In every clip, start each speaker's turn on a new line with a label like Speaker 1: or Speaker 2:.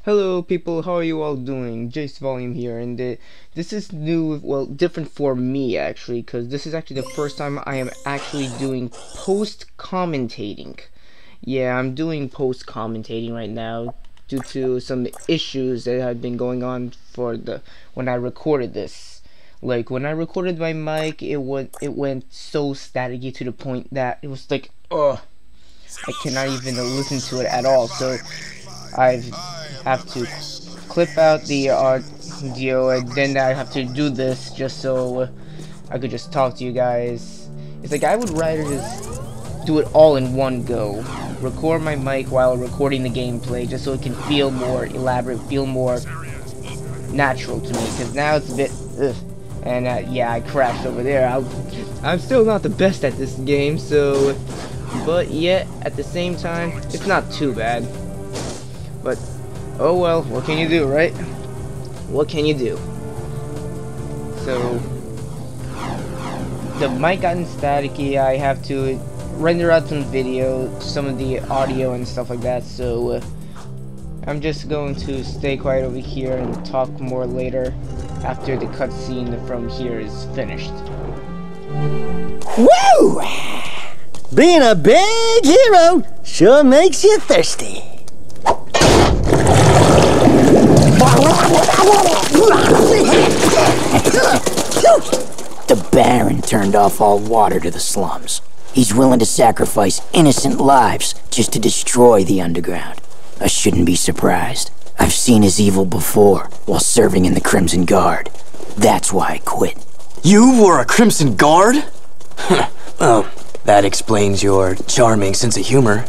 Speaker 1: Hello people, how are you all doing? Jace Volume here, and this is new, well, different for me actually, because this is actually the first time I am actually doing post-commentating. Yeah, I'm doing post-commentating right now due to some issues that have been going on for when I recorded this. Like, when I recorded my mic, it went so staticky to the point that it was like, ugh, I cannot even listen to it at all, so I have to clip out the audio, and then I have to do this just so I could just talk to you guys. It's like I would rather just do it all in one go. Record my mic while recording the gameplay just so it can feel more elaborate, feel more natural to me, because now it's a bit ugh. And yeah, I crashed over there. I'm still not the best at this game, so, but yet at the same time it's not too bad. But oh well, what can you do, right? What can you do? So the mic gotten staticky. I have to render out some video, some of the audio and stuff like that. So I'm just going to stay quiet over here and talk more later after the cutscene from here is finished.
Speaker 2: Woo! Being a big hero sure makes you thirsty. The Baron turned off all water to the slums. He's willing to sacrifice innocent lives just to destroy the underground. I shouldn't be surprised. I've seen his evil before while serving in the Crimson Guard. That's why I quit.
Speaker 3: You were a Crimson Guard? Well, that explains your charming sense of humor.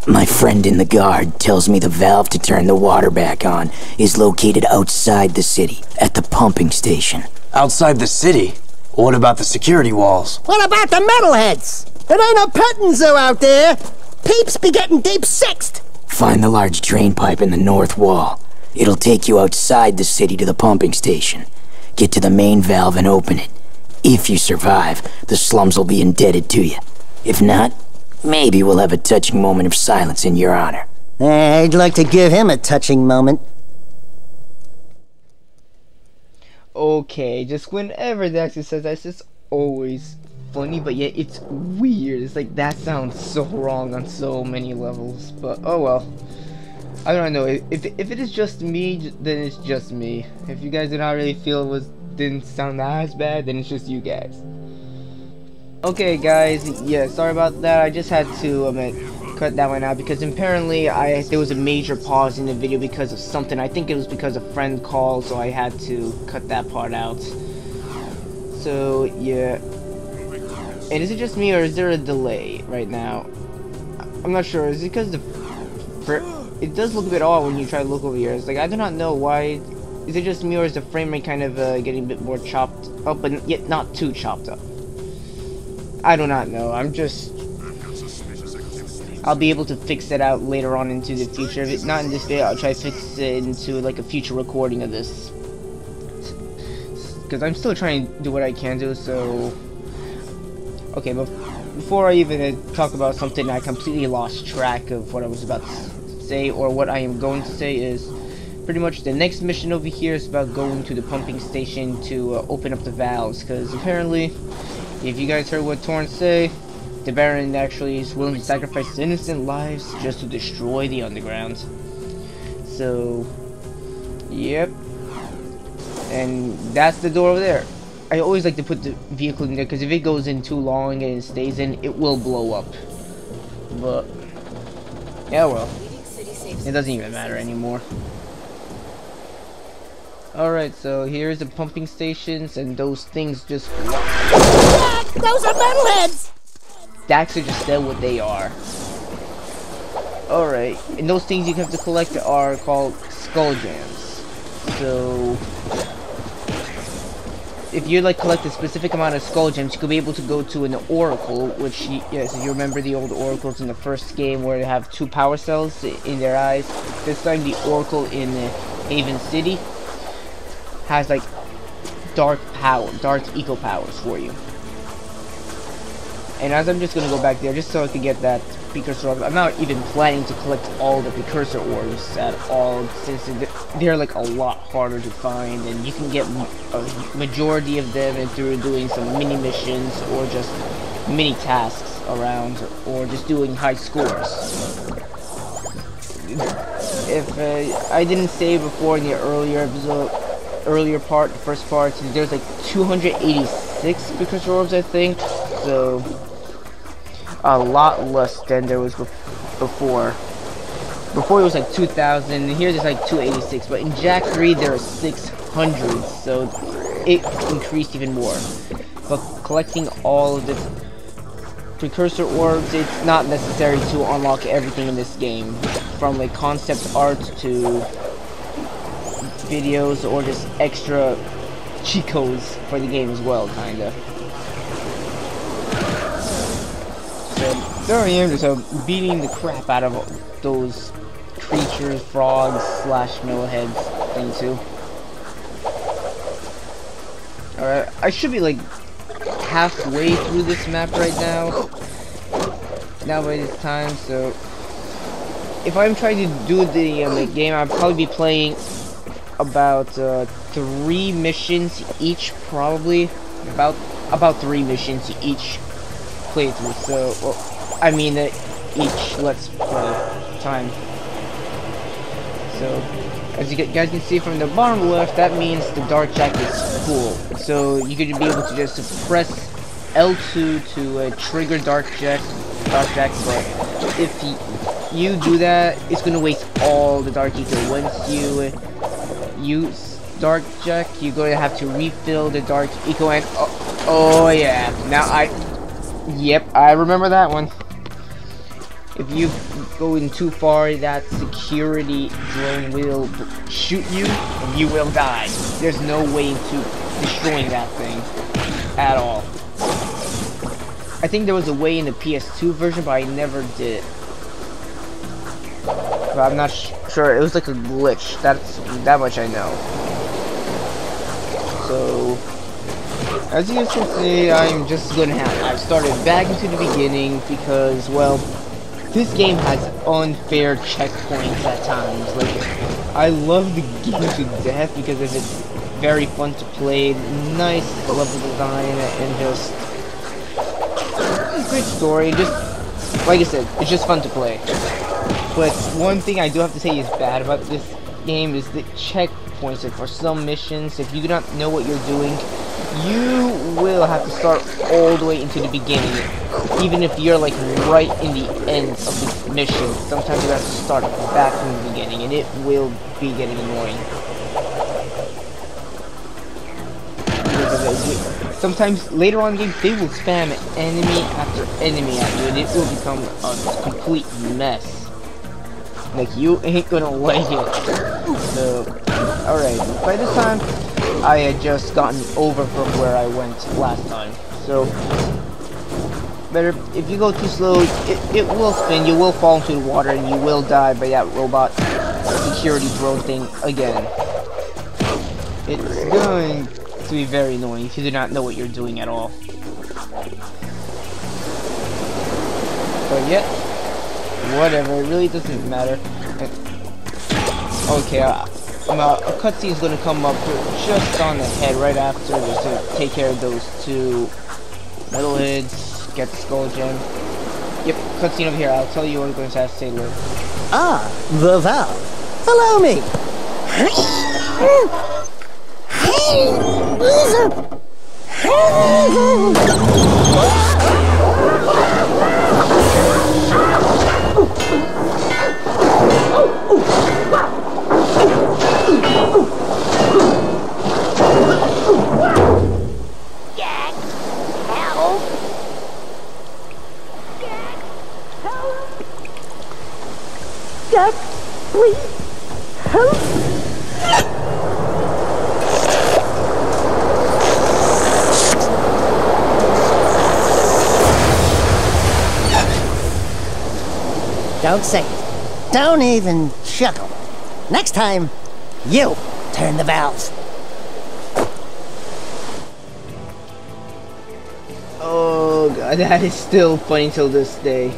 Speaker 2: My friend in the Guard tells me the valve to turn the water back on is located outside the city, at the pumping station.
Speaker 3: Outside the city? What about the security walls?
Speaker 4: What about the metalheads? It ain't a petting zoo out there. Peeps be getting deep sixed.
Speaker 2: Find the large drain pipe in the north wall. It'll take you outside the city to the pumping station. Get to the main valve and open it. If you survive, the slums will be indebted to you. If not, maybe we'll have a touching moment of silence in your honor.
Speaker 4: I'd like to give him a touching moment.
Speaker 1: Okay, just whenever Daxter says that, it's just always funny, but yet it's weird. It's like that sounds so wrong on so many levels. But oh well. I don't know. If it is just me, then it's just me. If you guys did not really feel it didn't sound as bad, then it's just you guys. Okay, guys. Yeah, sorry about that. I just had to cut that one out because apparently there was a major pause in the video because of something. I think it was because a friend called, so I had to cut that part out. So yeah. And is it just me, or is there a delay right now? I'm not sure. Is it because it does look a bit odd when you try to look over here. It's like, I do not know why. Is it just me, or is the frame rate kind of getting a bit more chopped up, but yet not too chopped up? I do not know. I'll be able to fix that out later on into the future. If it's not in this video, I'll try to fix it into like a future recording of this. Because I'm still trying to do what I can do, so... Okay, but before I even talk about something, I completely lost track of what I was about to say, or what I am going to say is pretty much the next mission over here is about going to the pumping station to open up the valves, because apparently, if you guys heard what Torrent say, the Baron actually is willing to sacrifice innocent lives just to destroy the underground. So, yep. And that's the door over there. I always like to put the vehicle in there because if it goes in too long and it stays in, it will blow up. But, yeah, well, it doesn't even matter anymore. Alright, so here's the pumping stations, and those things just...
Speaker 4: Those are metalheads!
Speaker 1: Daxter just said what they are. Alright, and those things you have to collect are called skull gems. So... if you like collect a specific amount of skull gems, you could be able to go to an oracle, which, yes, if you remember the old oracles in the first game where they have 2 power cells in their eyes. This time the oracle in Haven City has like dark eco powers for you. And as I'm just gonna go back there just so I could get that precursor orbs. I'm not even planning to collect all the precursor orbs at all, since they're like a lot harder to find, and you can get a majority of them through doing some mini missions or just mini tasks around, or just doing high scores. If I didn't say before in the earlier part, the first part, there's like 286 precursor orbs, I think, so a lot less than there was before. Before it was like 2,000, and here there's like 286, but in Jak 3 there are 600, so it increased even more. But collecting all of the precursor orbs, it's not necessary to unlock everything in this game, from like concept art to videos or just extra cheat codes for the game as well, kinda. So there I am, just beating the crap out of those creatures, frogs slash metalheads thing too. Alright, I should be like halfway through this map right now by this time, so if I'm trying to do the game, I'll probably be playing about 3 missions each, probably about 3 missions each playthrough. So, well, I mean each let's play time. So, as you guys can see from the bottom left, that means the Dark Jack is full. So you could be able to just press L2 to trigger Dark Jack, but if you do that, it's gonna waste all the Dark Ether. Once you use Dark Jack, you're going to have to refill the Dark Eco, and oh yeah, now I remember that one. If you go in too far, that security drone will shoot you and you will die. There's no way to destroying that thing at all. I think there was a way in the PS2 version, but I never did it. But I'm not sure. It was like a glitch. That much I know. So, as you guys can see, I'm just gonna I've started back into the beginning because, well, this game has unfair checkpoints at times. Like, I love the game to death because of its very fun to play, nice level design, and just great story. Just like I said, it's just fun to play. But one thing I do have to say is bad about this game is the checkpoints. Like for some missions, if you do not know what you're doing, you will have to start all the way into the beginning. Even if you're like right in the end of the mission, sometimes you have to start back from the beginning, and it will be getting annoying. Sometimes later on in the game, they will spam enemy after enemy at you, and it will become a complete mess. Like, you ain't gonna like it. So, alright, by this time, I had just gotten over from where I went last time. So, better, if you go too slow, it will spin, you will fall into the water, and you will die by that robot security drone thing again. It's going to be very annoying if you do not know what you're doing at all. But yeah, whatever, it really doesn't matter. Okay, a cutscene is going to come up just on ahead right after, just to take care of those 2 metalheads, get the skull gem. Yep, cutscene over here. I'll tell you what I'm going to have to say later.
Speaker 4: Ah, the valve. Allow me. Jack, please, help! Don't say it. Don't even chuckle. Next time, you turn the valve.
Speaker 1: Oh god, that is still funny till this day.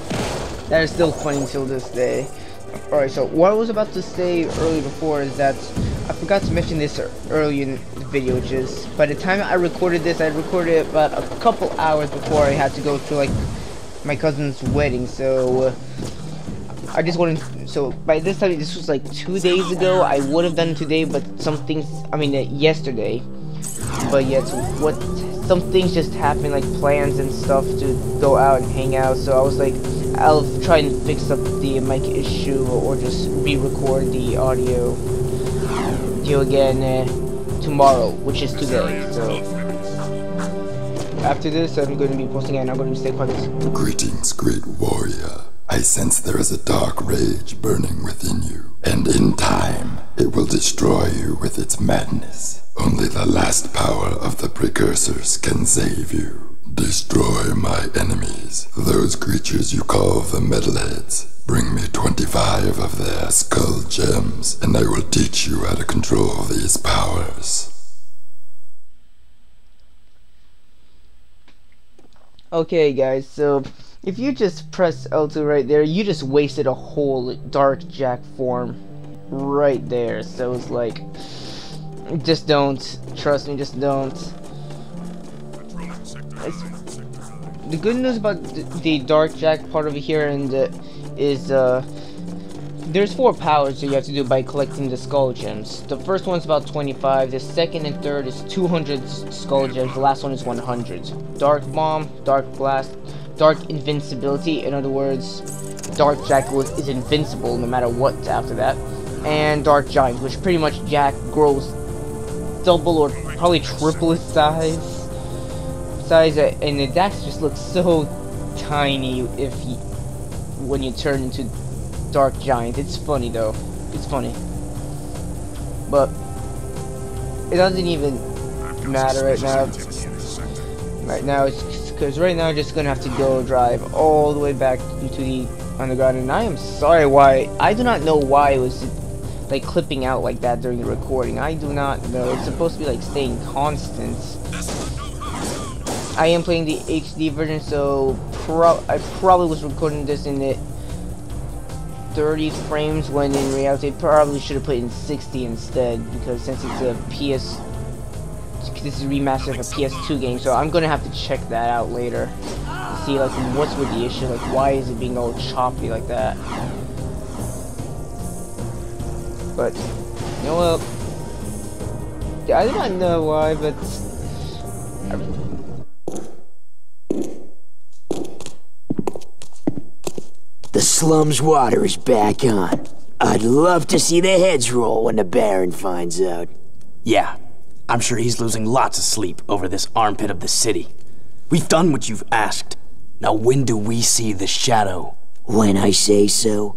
Speaker 1: That is still funny till this day. Alright, so what I was about to say earlier before is that I forgot to mention this early in the video, which is by the time I recorded this, I recorded it about a couple hours before I had to go to like my cousin's wedding. So I just wanted, so by this time, this was like 2 days ago. I would have done it today, but some things, I mean yesterday. But yeah, some things just happened, like plans and stuff to go out and hang out. So I was like, I'll try and fix up the mic issue or just re-record the audio again tomorrow, which is today. So after this, I'm going to be posting it and I'm going to stay quiet.
Speaker 5: Greetings, great warrior. I sense there is a dark rage burning within you, and in time, it will destroy you with its madness. Only the last power of the precursors can save you. Destroy my enemies, those creatures you call the metalheads. Bring me 25 of their skull gems, and I will teach you how to control these powers.
Speaker 1: Okay guys, so if you just press L2 right there, you just wasted a whole Dark Jack form right there. So it's like, just don't. Trust me, just don't. The good news about the Dark Jack part over here is there's 4 powers that you have to do by collecting the skull gems. The first one's about 25, the second and third is 200 skull gems, the last one is 100. Dark Bomb, Dark Blast, Dark Invincibility, in other words, Dark Jack is invincible no matter what after that, and Dark Giant, which pretty much Jack grows double or probably triple his size, and the Dax just looks so tiny when you turn into Dark Giant. It's funny though. It's funny. But it doesn't even matter right now. Right now, it's because right now I'm just gonna have to go drive all the way back into the underground, and I am sorry why. I do not know why it was like clipping out like that during the recording. I do not know. It's supposed to be like staying constant. I am playing the HD version, so I probably was recording this in the 30 frames when in reality I probably should have put it in 60 instead, because since it's a this is a remaster of a PS2 game, so I'm gonna have to check that out later to see like what's with the issue, like why is it being all choppy like that. But you know what, I do not know why, but
Speaker 2: the slum's water is back on. I'd love to see the heads roll when the Baron finds out.
Speaker 3: Yeah, I'm sure he's losing lots of sleep over this armpit of the city. We've done what you've asked. Now when do we see the shadow?
Speaker 2: When I say so.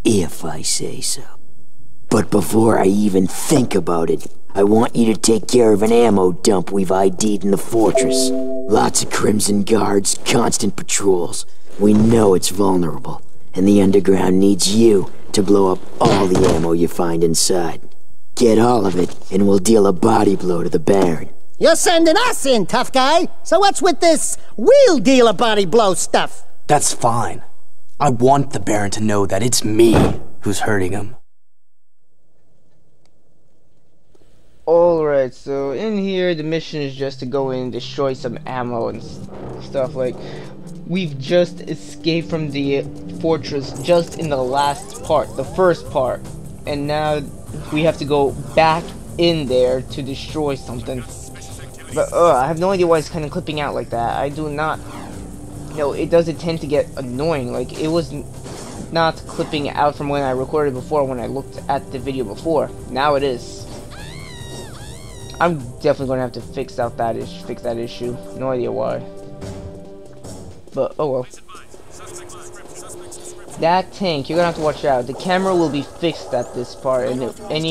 Speaker 2: If I say so. But before I even think about it, I want you to take care of an ammo dump we've ID'd in the fortress. Lots of Crimson Guards, constant patrols. We know it's vulnerable, and the underground needs you to blow up all the ammo you find inside. Get all of it, and we'll deal a body blow to the Baron.
Speaker 4: You're sending us in, tough guy. So what's with this we'll deal a body blow stuff?
Speaker 3: That's fine. I want the Baron to know that it's me who's hurting him.
Speaker 1: alright, so in here the mission is just to go in and destroy some ammo and stuff. Like, we've just escaped from the fortress just in the last part, the first part, and now we have to go back in there to destroy something. But I have no idea why it's kind of clipping out like that. I do not know. It does tend to get annoying. Like, it was not clipping out from when I recorded before, when I looked at the video before. Now it is. I'm definitely gonna have to fix that issue. No idea why. But oh well. That tank, you're gonna have to watch out. The camera will be fixed at this part, and if and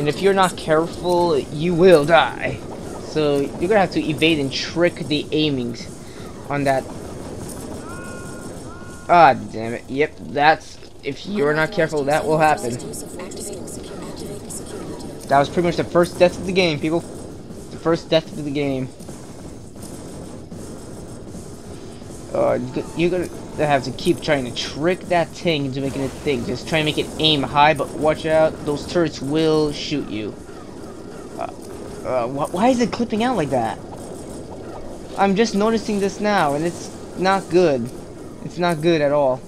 Speaker 1: if you're not careful, you will die. So you're gonna have to evade and trick the aimings on that. Ah, damn it. Yep, that's, if you're not careful, that will happen. That was pretty much the first death of the game, people. The first death of the game. you're gonna have to keep trying to trick that tank into making it think. Just try and make it aim high, but watch out, those turrets will shoot you. Why is it clipping out like that? I'm just noticing this now, and it's not good. It's not good at all.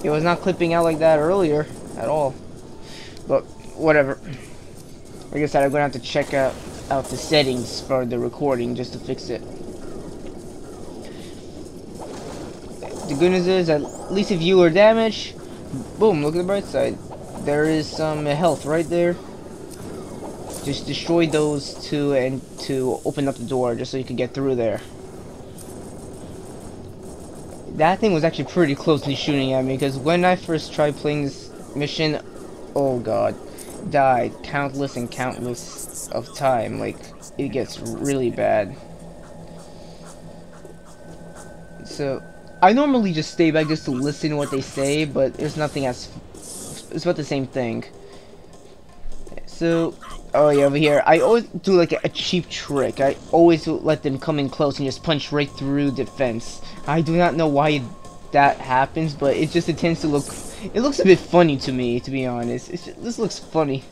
Speaker 1: It was not clipping out like that earlier at all. But whatever. Like I said, I'm gonna have to check out the settings for the recording just to fix it. The good news is, at least if you were damaged, boom, look at the bright side. There is some health right there. Just destroy those two and to open up the door just so you can get through there. That thing was actually pretty close to shooting at me, because when I first tried playing this mission, oh god, died countless and countless of time. Like, it gets really bad. So I normally just stay back just to listen to what they say, but there's nothing as it's about the same thing. So, oh yeah, over here, I always do like a cheap trick. I always let them come in close and just punch right through the fence. I do not know why that happens, but it tends to look, it looks a bit funny to me, to be honest. This looks funny.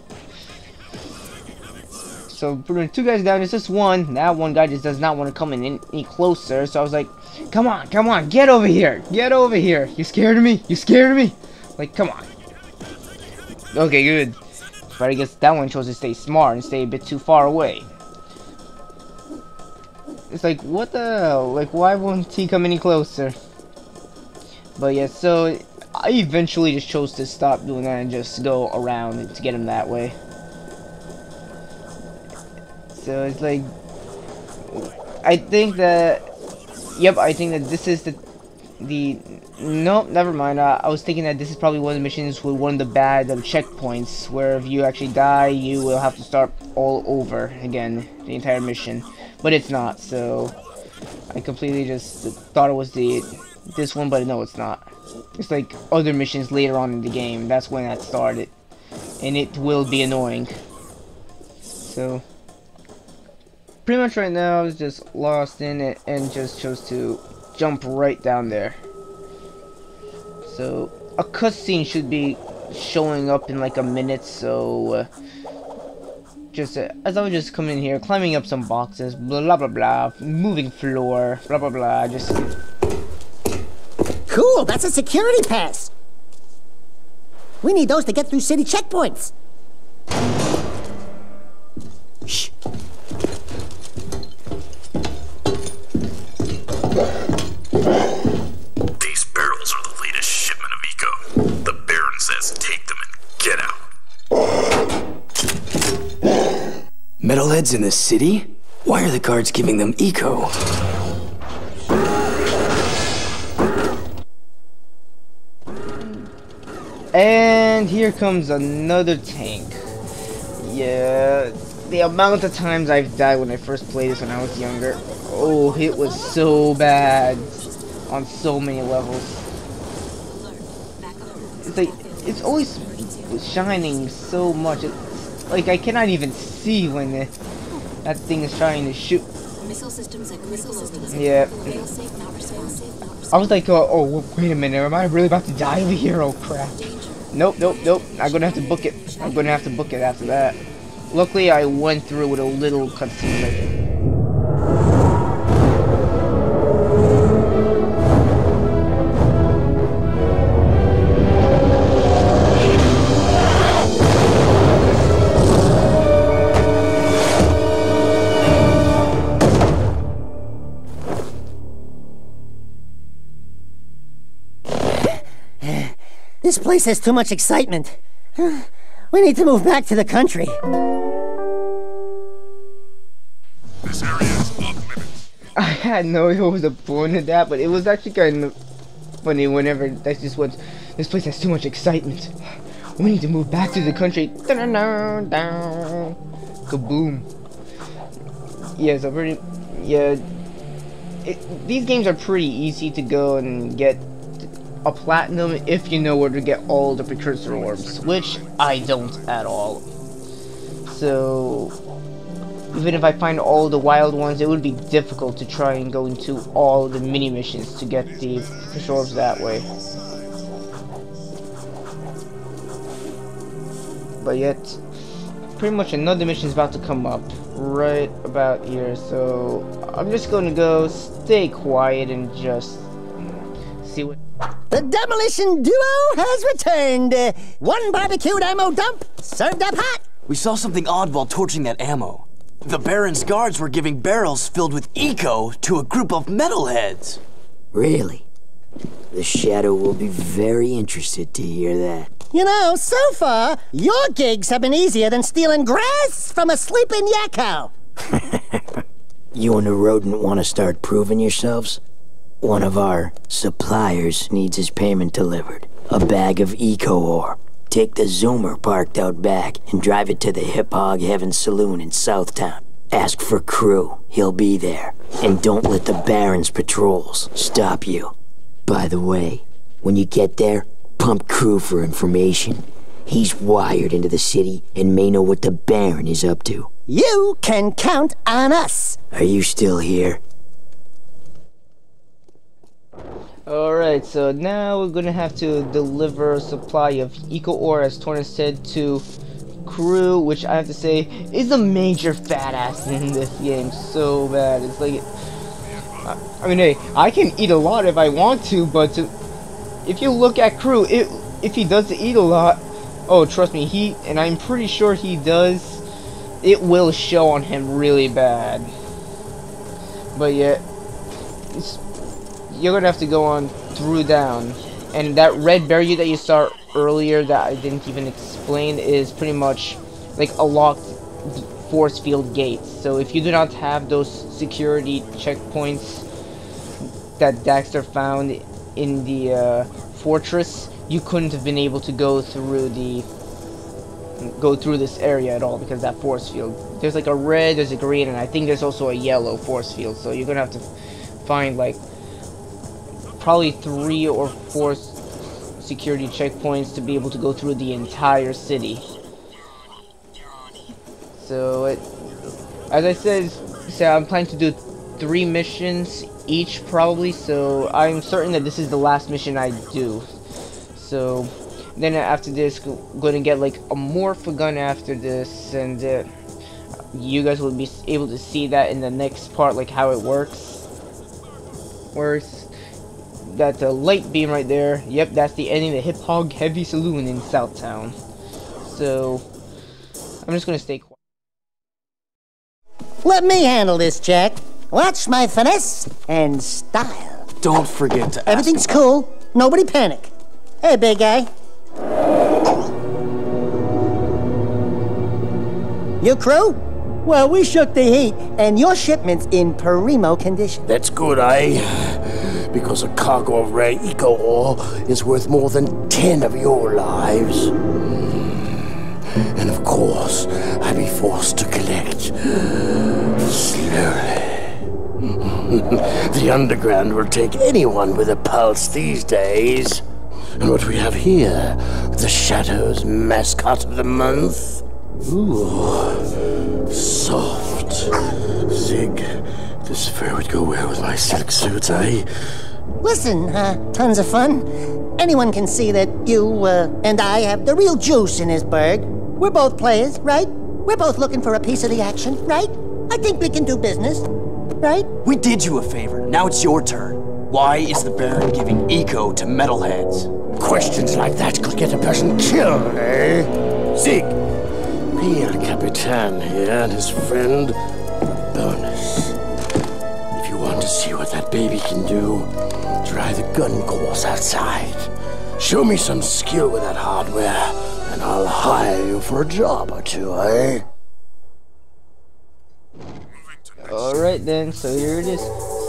Speaker 1: So, putting two guys down, it's just one. That one guy just does not want to come in any closer, so I was like, come on, get over here. Get over here. You scared of me? You scared of me? Like, come on. Okay, good. But I guess that one chose to stay smart and stay a bit too far away. It's like, what the hell? Like, why won't he come any closer? But yeah, so I eventually just chose to stop doing that and just go around to get him that way. So it's like, I think that, yep, I think that this is nope, never mind. I was thinking that this is probably one of the missions with one of the bad checkpoints, where if you actually die, you will have to start all over again, the entire mission. But it's not, so I completely just thought it was this one, but no, it's not. It's like other missions later on in the game. That's when that started, and it will be annoying. So pretty much right now, I was just lost in it and just chose to jump right down there. So a cutscene should be showing up in like a minute, so just as I was just coming in here, climbing up some boxes, blah blah blah, moving floor, blah blah blah, just...
Speaker 4: Cool, that's a security pass. We need those to get through city checkpoints. Shh.
Speaker 6: These barrels are the latest shipment of eco. The Baron says take them and get out.
Speaker 3: Metalheads in the city? Why are the guards giving them eco?
Speaker 1: And here comes another tank. Yeah, the amount of times I've died when I first played this when I was younger. Oh, it was so bad on so many levels. It's like, it's always shining so much. It's like I cannot even see when that thing is trying to shoot. Yeah. I was like, oh, wait a minute, am I really about to die over here? Oh crap. Nope. I'm gonna have to book it. I'm gonna have to book it after that. Luckily, I went through with a little cutscene later.
Speaker 4: This place has too much excitement. We need to move back to the country.
Speaker 6: This area is off limits.
Speaker 1: I had no idea what was the point of that, but it was actually kind of funny whenever that's just what this place has too much excitement. We need to move back to the country. Kaboom. Yeah, so pretty. Yeah, these games are pretty easy to go and get a platinum if you know where to get all the precursor orbs, which I don't at all. So even if I find all the wild ones, it would be difficult to try and go into all the mini missions to get the fish orbs that way. But yet, pretty much another mission is about to come up right about here, so I'm just gonna go stay quiet and just see what.
Speaker 4: The demolition duo has returned. One barbecued ammo dump served up hot.
Speaker 3: We saw something odd while torching that ammo. The Baron's guards were giving barrels filled with eco to a group of metalheads.
Speaker 2: Really? The Shadow will be very interested to hear that.
Speaker 4: You know, so far, your gigs have been easier than stealing grass from a sleeping yakko.
Speaker 2: You and the rodent want to start proving yourselves? One of our suppliers needs his payment delivered. A bag of eco ore. Take the Zoomer parked out back and drive it to the Hip Hog Heaven Saloon in Southtown. Ask for Crew. He'll be there. And don't let the Baron's patrols stop you. By the way, when you get there, pump Crew for information. He's wired into the city and may know what the Baron is up to.
Speaker 4: You can count on us.
Speaker 2: Are you still here?
Speaker 1: Alright, so now we're gonna have to deliver a supply of eco ore, as Torna said, to Crew, which I have to say is a major fat ass in this game. So bad. It's like, I mean, hey, I can eat a lot if I want to, but if you look at Crew, if he does eat a lot, oh, trust me, and I'm pretty sure he does, it will show on him really bad. But yeah, you're gonna have to go on through down, and that red barrier that you saw earlier that I didn't even explain is pretty much like a locked force field gates. So if you do not have those security checkpoints that Daxter found in the fortress, you couldn't have been able to go through this area at all, because that force field, there's like a red, there's a green, and I think there's also a yellow force field. So you're gonna have to find like probably 3 or 4 security checkpoints to be able to go through the entire city. So as I said, I'm planning to do 3 missions each probably, so I'm certain that this is the last mission I do. So then after this, I'm gonna get like a morph gun after this, and you guys will be able to see that in the next part, like how it works. That light beam right there, yep, that's the ending of the Hip Hog Heavy Saloon in Southtown. So I'm just gonna stay quiet.
Speaker 4: Let me handle this, Jack. Watch my finesse and style.
Speaker 3: Don't forget to ask.
Speaker 4: Everything's cool. Nobody panic. Hey, big guy. You Crew? Well, we shook the heat, and your shipment's in primo condition.
Speaker 7: That's good, because a cargo of rare eco ore is worth more than 10 of your lives. And of course, I'll be forced to collect slowly. The underground will take anyone with a pulse these days. And what we have here, the Shadow's mascot of the month. Ooh, soft. Zig, this fur would go well with my silk suit,
Speaker 4: Listen, tons of fun. Anyone can see that you, and I have the real juice in this burg. We're both players, right? We're both looking for a piece of the action, right? I think we can do business, right?
Speaker 3: We did you a favor. Now it's your turn. Why is the Baron giving eco to metalheads?
Speaker 7: Questions like that could get a person killed, eh? Zig, be El Capitan here and his friend Bonus. If you want to see what that baby can do, try the gun course outside. Show me some skill with that hardware, and I'll hire you for a job or two, eh?
Speaker 1: Alright then, so here it is.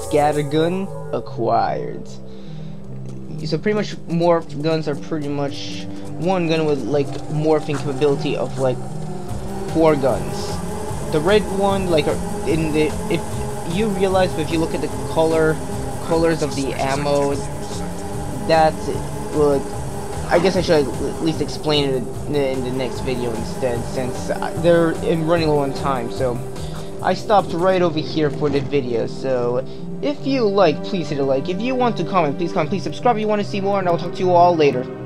Speaker 1: Scattergun acquired. So pretty much morph guns are pretty much one gun with like morphing capability of like 4 guns. The red one, like in the, if you realize, but if you look at the colors of the ammo, that's well, I guess I should at least explain it in the next video instead, since they're running low on time. So I stopped right over here for the video, so if you like, please hit a like. If you want to comment, please subscribe if you want to see more, and I'll talk to you all later.